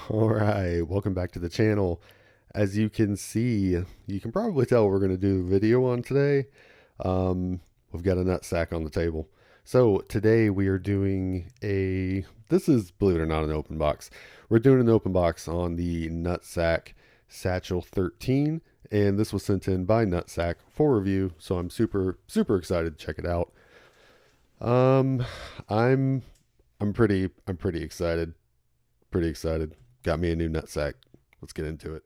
All right, welcome back to the channel. As you can see, you can probably tell what we're going to do a video on today. We've got a nut sack on the table. So today we are doing this is, believe it or not, an open box. We're doing an open box on the NutSac Satchel 13, and this was sent in by NutSac for review, so I'm super excited to check it out. Um, I'm I'm pretty excited. Pretty excited. Got me a new nutsack. Let's get into it.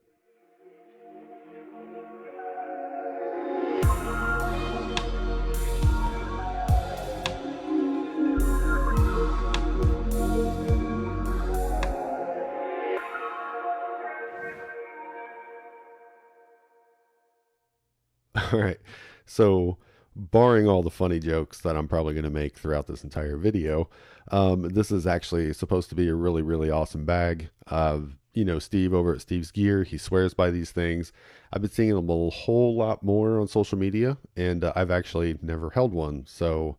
All right. So, barring all the funny jokes that I'm probably going to make throughout this entire video, this is actually supposed to be a really awesome bag. Steve over at Steve's Gear, he swears by these things. I've been seeing them a whole lot more on social media, and I've actually never held one, so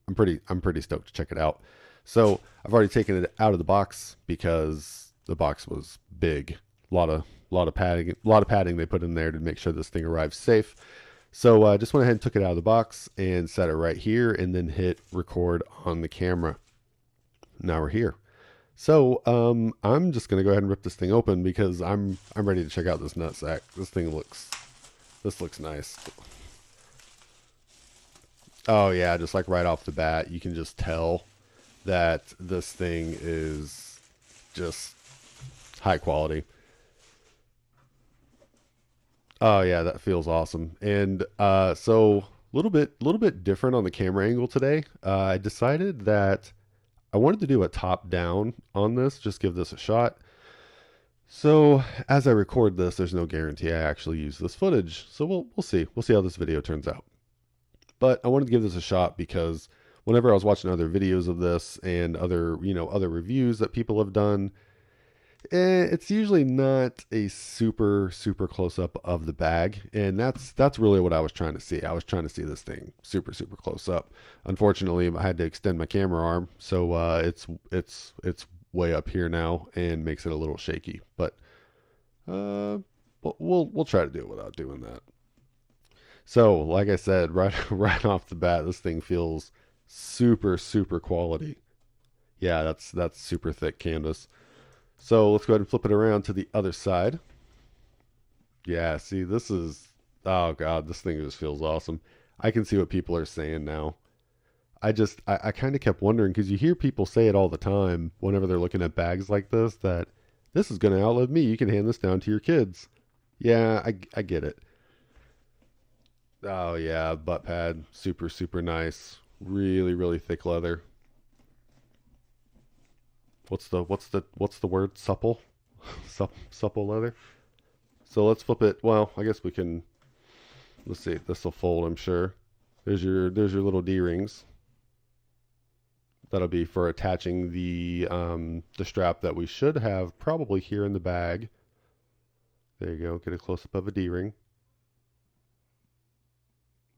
I'm pretty stoked to check it out. So I've already taken it out of the box because the box was big. A lot of padding they put in there to make sure this thing arrives safe. So I just went ahead and took it out of the box and set it right here and then hit record on the camera. Now we're here. So I'm just gonna go ahead and rip this thing open because I'm ready to check out this nutsack. This looks nice. Oh yeah, just like right off the bat, you can just tell that this thing is just high quality. Oh yeah, that feels awesome. And so little bit different on the camera angle today. I decided that I wanted to do a top down on this, just give this a shot. So as I record this, there's no guarantee I actually use this footage. So we'll see. We'll see how this video turns out. But I wanted to give this a shot because whenever I was watching other videos of this and other reviews that people have done, it's usually not a super close up of the bag, and that's really what I was trying to see. I was trying to see this thing super close up. Unfortunately, I had to extend my camera arm, so it's way up here now and makes it a little shaky. But we'll try to do it without doing that. So, like I said, right off the bat, this thing feels super quality. Yeah, that's super thick canvas. So let's go ahead and flip it around to the other side. Yeah, see, oh God, this thing just feels awesome. I can see what people are saying now. I kind of kept wondering because you hear people say it all the time whenever they're looking at bags like that this is going to outlive me. You can hand this down to your kids. Yeah, I get it. Oh yeah, butt pad, super nice. Really thick leather. What's the word? Supple? Supple leather. So let's flip it. Well, I guess we can. Let's see. This will fold, I'm sure. There's your little D-rings. That'll be for attaching the strap that we should have probably here in the bag. There you go. Get a close up of a D-ring.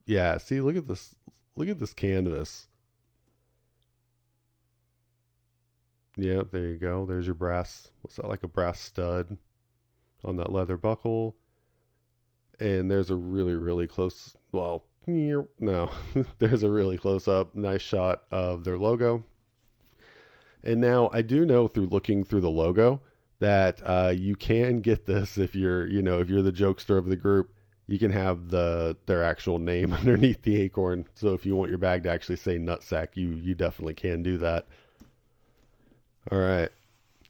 Yeah. See, look at this. Look at this canvas. Yep, there you go. There's your brass. What's that, like a brass stud on that leather buckle? And there's a really close, well, no, there's a really close up, nice shot of their logo. And now I do know through looking through the logo that you can get this if you're the jokester of the group. You can have their actual name underneath the acorn. So if you want your bag to actually say nutsack, you definitely can do that. All right,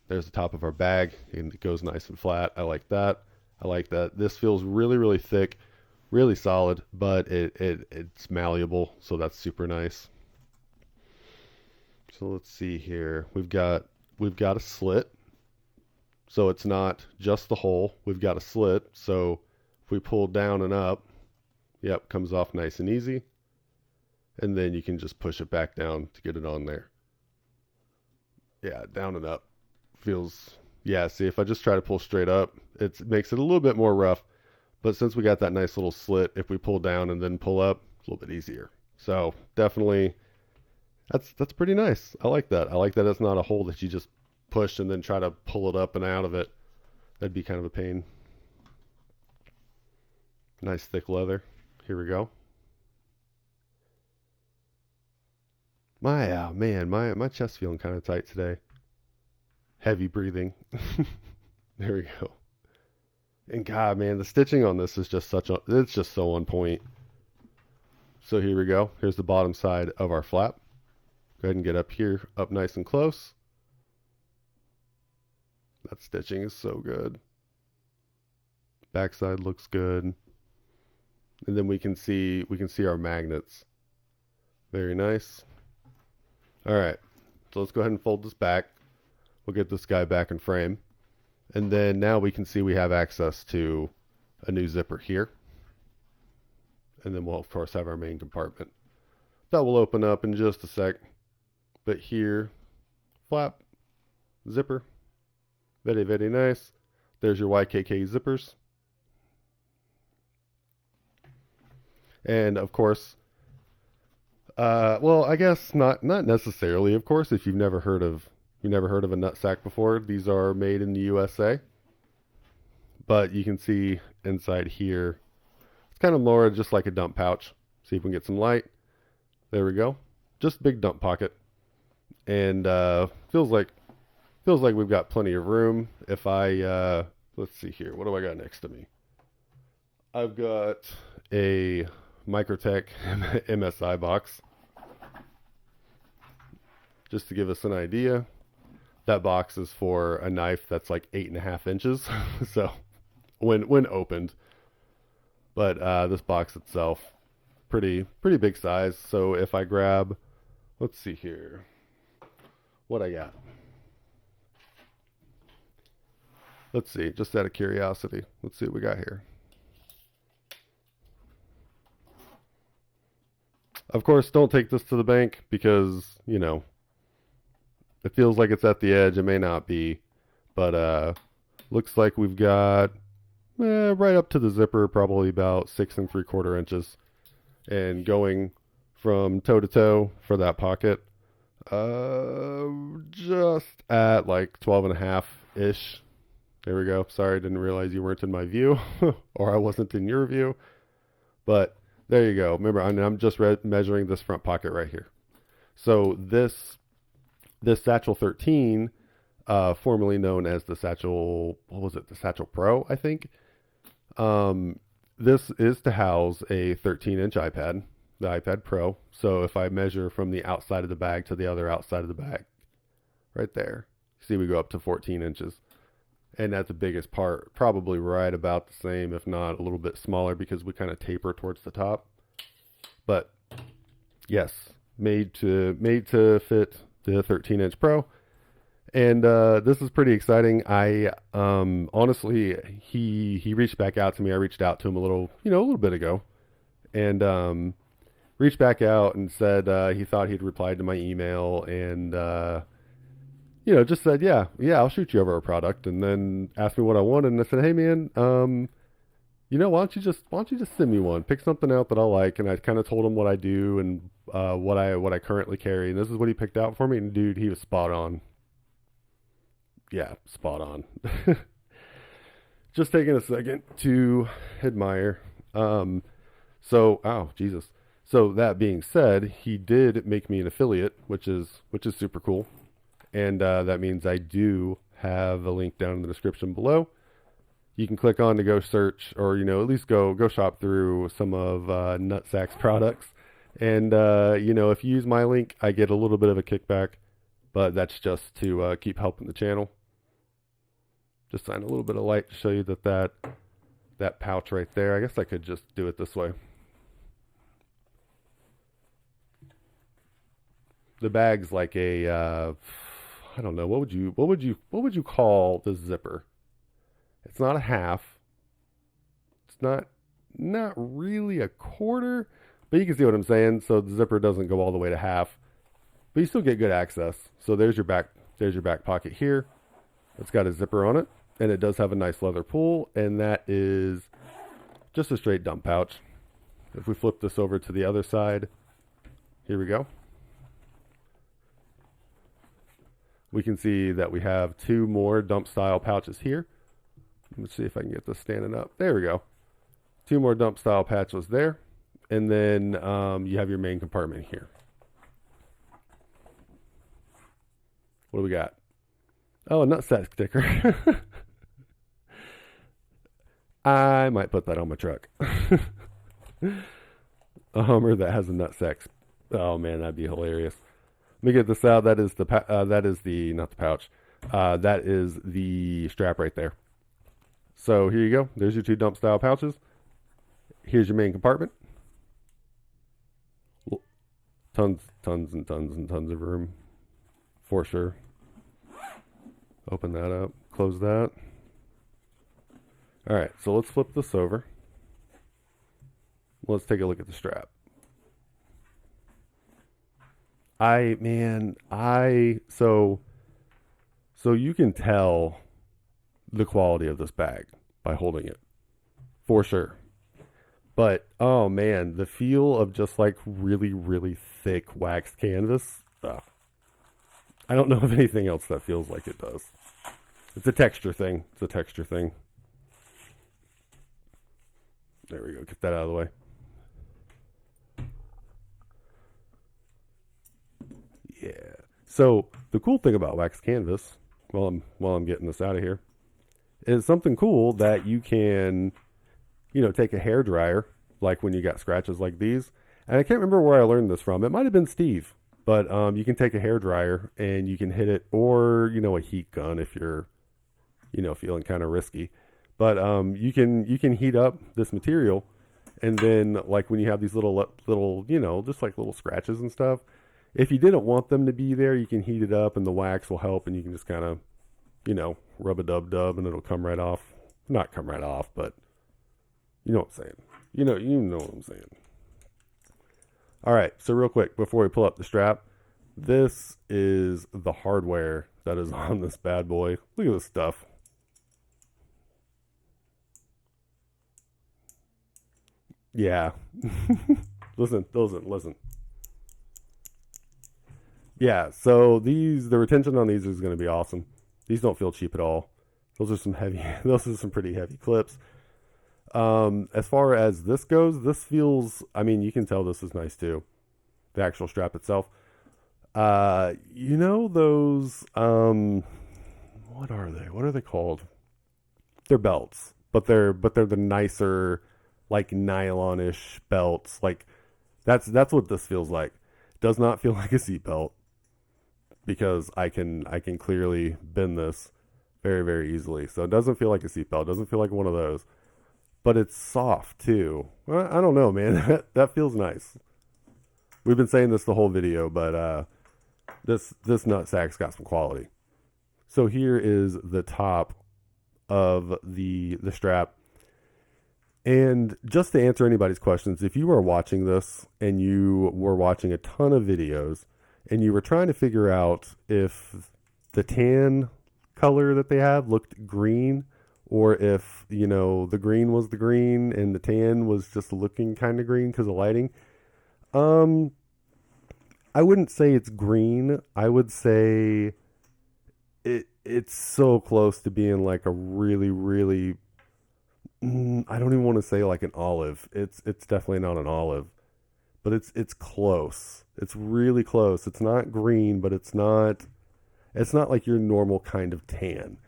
there's the top of our bag, and it goes nice and flat. I like that. I like that. This feels really thick, really solid, but it's malleable, so that's super nice. So let's see here. We've got a slit, so it's not just the hole. We've got a slit, so if we pull down and up, yep, comes off nice and easy, and then you can just push it back down to get it on there. Yeah, down and up feels, yeah, see, if I just try to pull straight up, it makes it a little bit more rough, but since we got that nice little slit, if we pull down and then pull up, it's a little bit easier. So definitely, that's pretty nice. I like that. I like that it's not a hole that you just push and then try to pull it up and out of it. That'd be kind of a pain. Nice thick leather. Here we go. Man, my chest feeling kind of tight today. Heavy breathing. There we go. And God, man, the stitching on this is just it's just so on point. So here we go. Here's the bottom side of our flap. Go ahead and get up here, up nice and close. That stitching is so good. Backside looks good. And then we can see our magnets. Very nice. All right. So let's go ahead and fold this back. We'll get this guy back in frame. And then now we can see we have access to a new zipper here. And then we'll of course have our main compartment. That will open up in just a sec. But here, flap, zipper. Very, very nice. There's your YKK zippers. And of course, well, I guess not necessarily, of course, if you've never heard of a NutSac before. These are made in the USA. But you can see inside here, it's kind of more just like a dump pouch. See if we can get some light. There we go. Just big dump pocket. And feels like we've got plenty of room. If I let's see here, what do I got next to me? I've got a Microtech MSI box. Just to give us an idea, that box is for a knife that's like 8.5 inches. So when opened, but this box itself, pretty big size. So if I grab, let's see here, what I got. Let's see, just out of curiosity, let's see what we got here. Of course, don't take this to the bank because, you know, it feels like it's at the edge. It may not be, but looks like we've got right up to the zipper, probably about 6 3/4 inches, and going from toe to toe for that pocket, just at like 12.5 ish. There we go. Sorry, didn't realize you weren't in my view, or I wasn't in your view, but there you go. Remember, I'm just measuring this front pocket right here. So this Satchel 13, formerly known as the Satchel, what was it? The Satchel Pro, I think. This is to house a 13-inch iPad, the iPad Pro. So if I measure from the outside of the bag to the other outside of the bag, right there, see we go up to 14 inches. And at the biggest part, probably right about the same, if not a little bit smaller, because we kind of taper towards the top. But yes, made to fit the 13-inch Pro. And this is pretty exciting. I honestly, he reached back out to me. I reached out to him a little bit ago, and reached back out and said he thought he'd replied to my email, and just said, yeah, I'll shoot you over a product, and then asked me what I wanted, and I said, hey man, why don't you just send me one? Pick something out that I like, and I kind of told him what I do and what I currently carry, and this is what he picked out for me, and dude, he was spot on. Yeah, spot on. Just taking a second to admire. Oh Jesus. So that being said, he did make me an affiliate, which is super cool. And that means I do have a link down in the description below. You can click on to go search, or at least go shop through some of NutSac's products. And if you use my link, I get a little bit of a kickback, but that's just to keep helping the channel. Just shine a little bit of light to show you that pouch right there. I guess I could just do it this way. The bag's like a I don't know, what would you call the zipper? It's not a half. It's not really a quarter, but you can see what I'm saying. So the zipper doesn't go all the way to half, but you still get good access. So there's your back pocket here. It's got a zipper on it, and it does have a nice leather pull, and that is just a straight dump pouch. If we flip this over to the other side, here we go. we can see that we have 2 more dump style pouches here. Let's see if I can get this standing up. There we go. 2 more dump style pouches there. And then you have your main compartment here. What do we got? Oh, a NutSac sticker. I might put that on my truck. A Hummer that has a NutSac. Oh man, that'd be hilarious. Let me get this out. That is the not the pouch. That is the strap right there. So here you go. There's your 2 dump style pouches. Here's your main compartment. Tons and tons of room for sure. Open that up. Close that. All right, so let's flip this over. Let's take a look at the strap. So you can tell the quality of this bag by holding it, for sure. But oh man, the feel of just like really, really thick waxed canvas. I don't know of anything else that feels like it does. It's a texture thing. There we go. Get that out of the way. Yeah. So the cool thing about wax canvas, while I'm getting this out of here, is something cool that you can, take a hair dryer, like when you got scratches like these. And I can't remember where I learned this from. It might have been Steve, but you can take a hair dryer and you can hit it, or a heat gun if you're, feeling kind of risky. But you can heat up this material, and then like when you have these little just like little scratches and stuff, if you didn't want them to be there, you can heat it up and the wax will help, and you can just kind of, rub a dub and it'll come right off. Not come right off, but you know what I'm saying. You know what I'm saying. All right, so real quick before we pull up the strap, this is the hardware that is on this bad boy. Look at this stuff. Yeah. Listen. Yeah, so the retention on these is going to be awesome. These don't feel cheap at all. Those are some pretty heavy clips. As far as this goes, this feels, you can tell this is nice too. The actual strap itself. Those, what are they? What are they called? They're belts, but they're the nicer, like nylon-ish belts. Like that's what this feels like. It does not feel like a seat belt, because I can clearly bend this very, very easily. So it doesn't feel like a seat belt. It doesn't feel like one of those. But it's soft too. I don't know, man. That feels nice. We've been saying this the whole video, but this NutSac's got some quality. So here is the top of the strap. And just to answer anybody's questions, if you are watching this and you were watching a ton of videos and you were trying to figure out if the tan color that they have looked green, or if, the green was the green and the tan was just looking kind of green because of lighting. I wouldn't say it's green. I would say it's so close to being like a really, really, I don't even want to say like an olive. It's definitely not an olive, but it's close. It's really close. It's not green, but it's not like your normal kind of tan.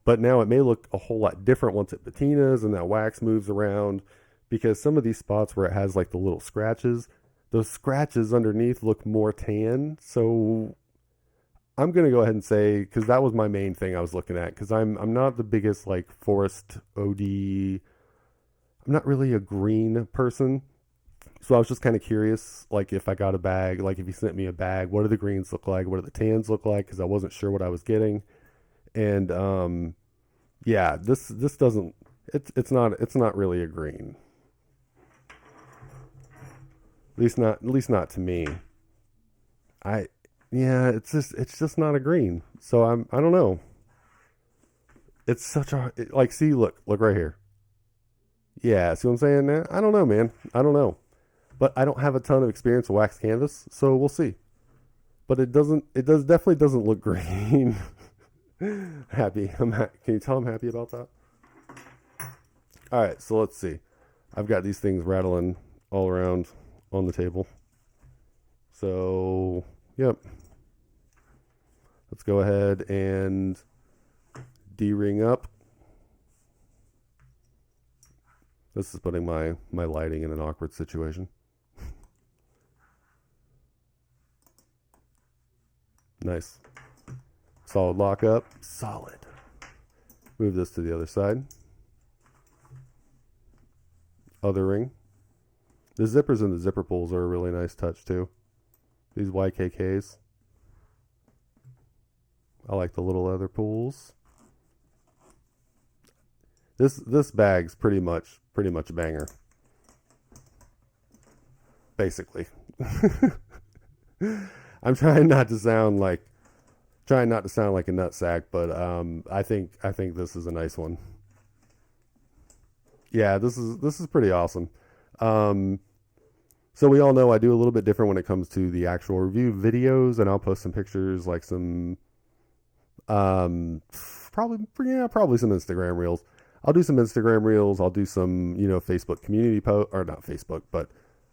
But now it may look a whole lot different once it patinas and that wax moves around, because some of these spots where it has like the little scratches, those scratches underneath look more tan. So I'm going to go ahead and say, because that was my main thing I was looking at, because I'm not the biggest like forest OD. I'm not really a green person. So I was just kind of curious, like if I got a bag, like if you sent me a bag, what do the greens look like? What do the tans look like? Because I wasn't sure what I was getting. And yeah, this doesn't, it's not really a green. At least not to me. It's just not a green. So I don't know. It's such a, like, see, look right here. Yeah, see what I'm saying? I don't know, man. I don't know. But I don't have a ton of experience with wax canvas, so we'll see. but it definitely doesn't look green. Happy. Can you tell I'm happy about that? All right, so let's see. I've got these things rattling all around on the table. So, yep. Let's go ahead and D-ring up. This is putting my lighting in an awkward situation. Nice. Solid lock up. Solid. Move this to the other side. Other ring. The zippers and the zipper pulls are a really nice touch too. These YKKs. I like the little leather pulls. This bag's pretty much a banger. Basically. I'm trying not to sound like a nutsack, but I think this is a nice one. Yeah, this is pretty awesome. So we all know I do a little bit different when it comes to the actual review videos, and I'll post some pictures, like some probably some Instagram reels. I'll do some Instagram reels. I'll do some, Facebook community post, or not Facebook, but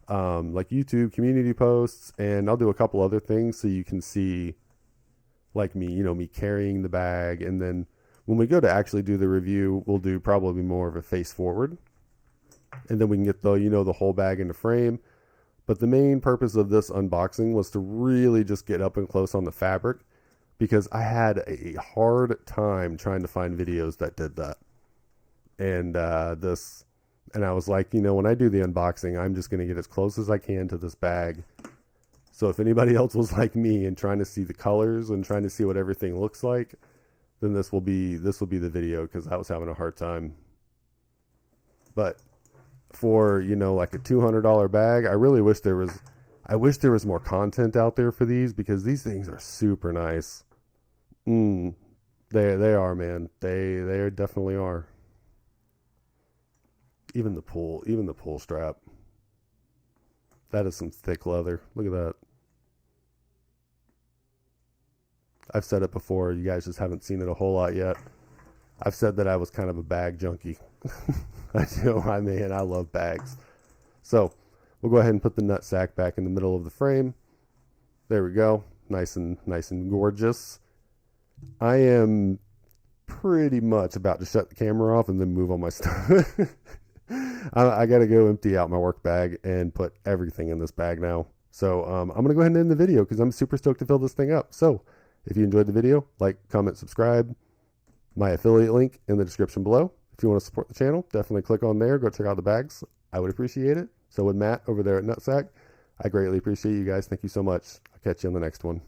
like YouTube community posts, and I'll do a couple other things so you can see like me carrying the bag. And then when we go to actually do the review, we'll do probably more of a face forward, and then we can get the whole bag into frame. But the main purpose of this unboxing was to really just get up and close on the fabric, because I had a hard time trying to find videos that did that. And and I was like, when I do the unboxing, I'm just going to get as close as I can to this bag. So if anybody else was like me and trying to see the colors and trying to see what everything looks like, then this will be the video, because I was having a hard time. But for, like a $200 bag, I really wish there was more content out there for these, because these things are super nice. They are, man. They definitely are. Even the pull strap. That is some thick leather. Look at that. I've said it before. You guys just haven't seen it a whole lot yet. I've said that I was kind of a bag junkie. I love bags. So we'll go ahead and put the nutsack back in the middle of the frame. There we go. Nice and gorgeous. I am pretty much about to shut the camera off and then move on my stuff. I got to go empty out my work bag and put everything in this bag now. So I'm going to go ahead and end the video, because I'm super stoked to fill this thing up. So if you enjoyed the video, like, comment, subscribe. My affiliate link in the description below. If you want to support the channel, definitely click on there. Go check out the bags. I would appreciate it. So would Matt over there at NutSac. I greatly appreciate you guys. Thank you so much. I'll catch you on the next one.